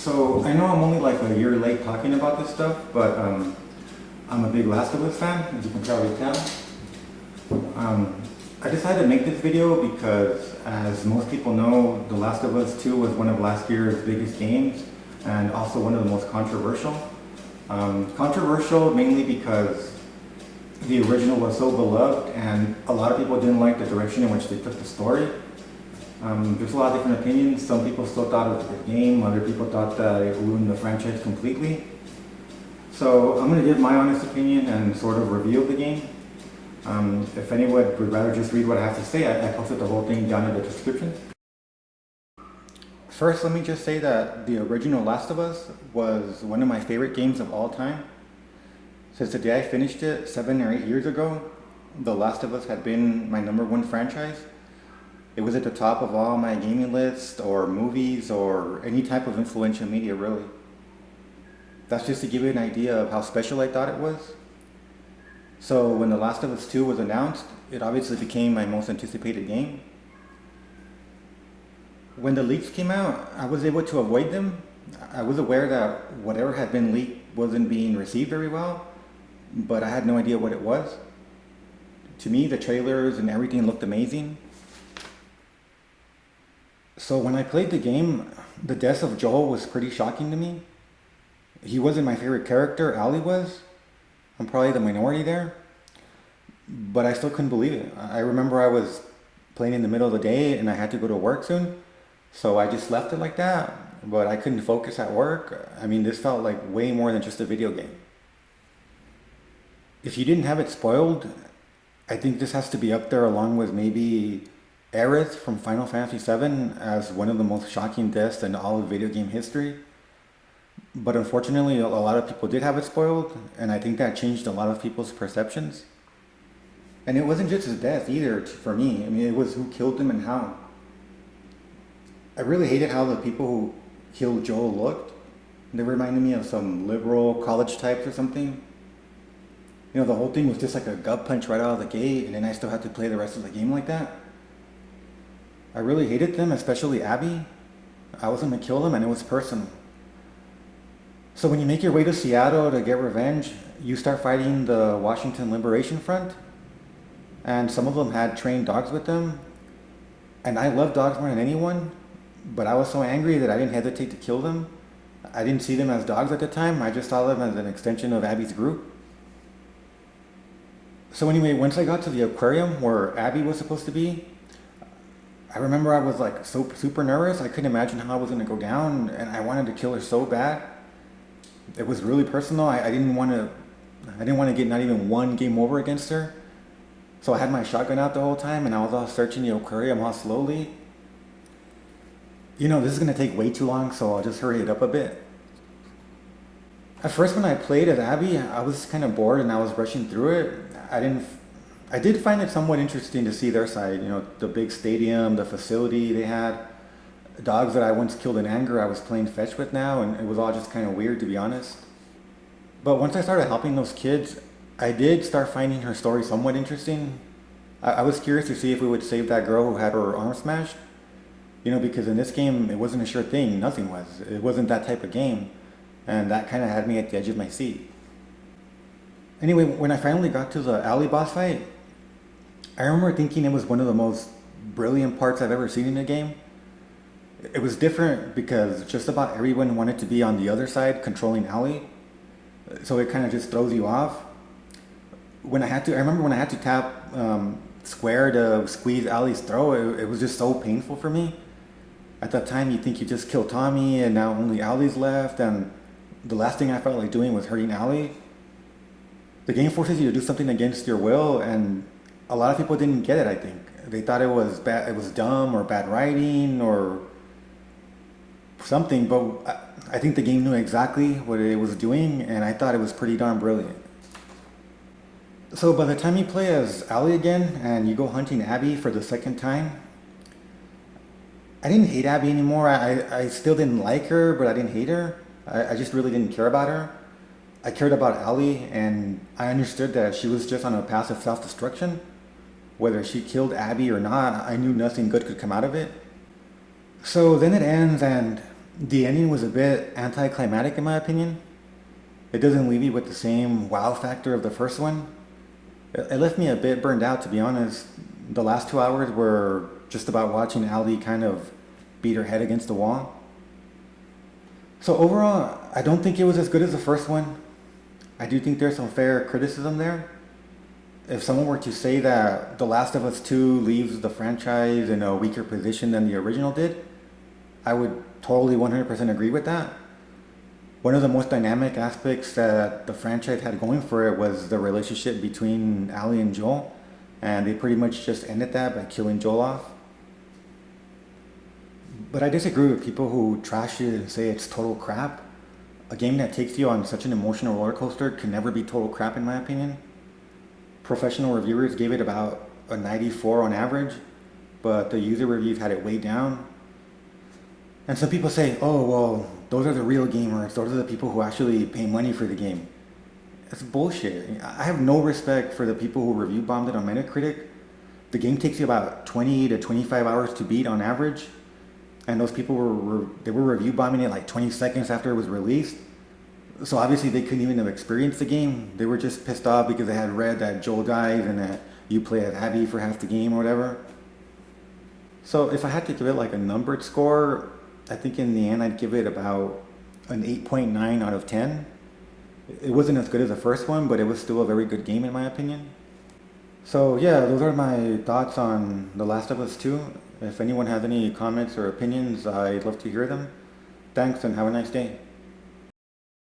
So I know I'm only like a year late talking about this stuff, but I'm a big Last of Us fan, as you can probably tell. I decided to make this video because, as most people know, The Last of Us 2 was one of last year's biggest games and also one of the most controversial. Controversial mainly because the original was so beloved and a lot of people didn't like the direction in which they took the story. There's a lot of different opinions. Some people still thought it was a good game, other people thought that it ruined the franchise completely. So I'm going to give my honest opinion and sort of review of the game. If anyone would rather just read what I have to say, I posted the whole thing down in the description. First, let me just say that the original Last of Us was one of my favorite games of all time. Since the day I finished it 7 or 8 years ago, The Last of Us had been my #1 franchise. It was at the top of all my gaming lists or movies or any type of influential media, really. That's just to give you an idea of how special I thought it was. So when The Last of Us 2 was announced, it obviously became my most anticipated game. When the leaks came out, I was able to avoid them. I was aware that whatever had been leaked wasn't being received very well, but I had no idea what it was. To me, the trailers and everything looked amazing. So when I played the game, the death of Joel was pretty shocking to me. He wasn't my favorite character, Ellie was. I'm probably the minority there. But I still couldn't believe it. I remember I was playing in the middle of the day and I had to go to work soon. So I just left it like that. But I couldn't focus at work. I mean, this felt like way more than just a video game. If you didn't have it spoiled, I think this has to be up there along with maybe Aerith from Final Fantasy VII as one of the most shocking deaths in all of video game history. But unfortunately, a lot of people did have it spoiled, and I think that changed a lot of people's perceptions. And it wasn't just his death either for me. I mean, it was who killed him and how. I really hated how the people who killed Joel looked. They reminded me of some liberal college types or something. You know, the whole thing was just like a gut punch right out of the gate, and then I still had to play the rest of the game like that. I really hated them, especially Abby. I was going to kill them and it was personal. So when you make your way to Seattle to get revenge, you start fighting the Washington Liberation Front. And some of them had trained dogs with them. And I love dogs more than anyone, but I was so angry that I didn't hesitate to kill them. I didn't see them as dogs at the time, I just saw them as an extension of Abby's group. So anyway, once I got to the aquarium where Abby was supposed to be, I remember I was like super nervous. I couldn't imagine how I was going to go down, and I wanted to kill her so bad. It was really personal. I didn't want to get not even one game over against her. So I had my shotgun out the whole time, and I was all searching the aquarium all slowly. You know, this is going to take way too long, so I'll just hurry it up a bit. At first, when I played as Abby, I was kind of bored and I was rushing through it. I did find it somewhat interesting to see their side, you know, the big stadium, the facility they had. Dogs that I once killed in anger, I was playing fetch with now, and it was all just kind of weird, to be honest. But once I started helping those kids, I did start finding her story somewhat interesting. I was curious to see if we would save that girl who had her arm smashed. You know, because in this game, it wasn't a sure thing. Nothing was. It wasn't that type of game. And that kind of had me at the edge of my seat. Anyway, when I finally got to the Ellie boss fight, I remember thinking it was one of the most brilliant parts I've ever seen in a game. It was different because just about everyone wanted to be on the other side controlling Ellie. So it kind of just throws you off. I remember when I had to tap square to squeeze Ellie's throat, it was just so painful for me. At that time, you think you just killed Tommy and now only Ellie's left, and the last thing I felt like doing was hurting Ellie. The game forces you to do something against your will, and a lot of people didn't get it, I think. They thought it was bad, it was dumb or bad writing or something, but I think the game knew exactly what it was doing, and I thought it was pretty darn brilliant. So by the time you play as Ellie again and you go hunting Abby for the second time, I didn't hate Abby anymore. I still didn't like her, but I didn't hate her. I just really didn't care about her. I cared about Ellie, and I understood that she was just on a path of self-destruction. Whether she killed Abby or not, I knew nothing good could come out of it. So then it ends, and The ending was a bit anticlimactic in my opinion. It doesn't leave you with the same wow factor of the first one. It left me a bit burned out, to be honest. The last 2 hours were just about watching Ellie kind of beat her head against the wall. So overall, I don't think it was as good as the first one. I do think there's some fair criticism there. If someone were to say that The Last of Us 2 leaves the franchise in a weaker position than the original did, I would totally 100% agree with that. One of the most dynamic aspects that the franchise had going for it was the relationship between Ellie and Joel, and they pretty much just ended that by killing Joel off. But I disagree with people who trash it and say it's total crap. A game that takes you on such an emotional roller coaster can never be total crap, in my opinion. Professional reviewers gave it about a 94 on average, but the user reviews had it way down. And some people say, oh, well, those are the real gamers. Those are the people who actually pay money for the game. That's bullshit. I have no respect for the people who review bombed it on Metacritic. The game takes you about 20 to 25 hours to beat on average. And those people they were review bombing it like 20 seconds after it was released. So obviously they couldn't even have experienced the game. They were just pissed off because they had read that Joel dies and that you play as Abby for half the game or whatever. So if I had to give it like a numbered score, I think in the end I'd give it about an 8.9 out of 10. It wasn't as good as the first one, but it was still a very good game in my opinion. So yeah, those are my thoughts on The Last of Us 2. If anyone has any comments or opinions, I'd love to hear them. Thanks and have a nice day.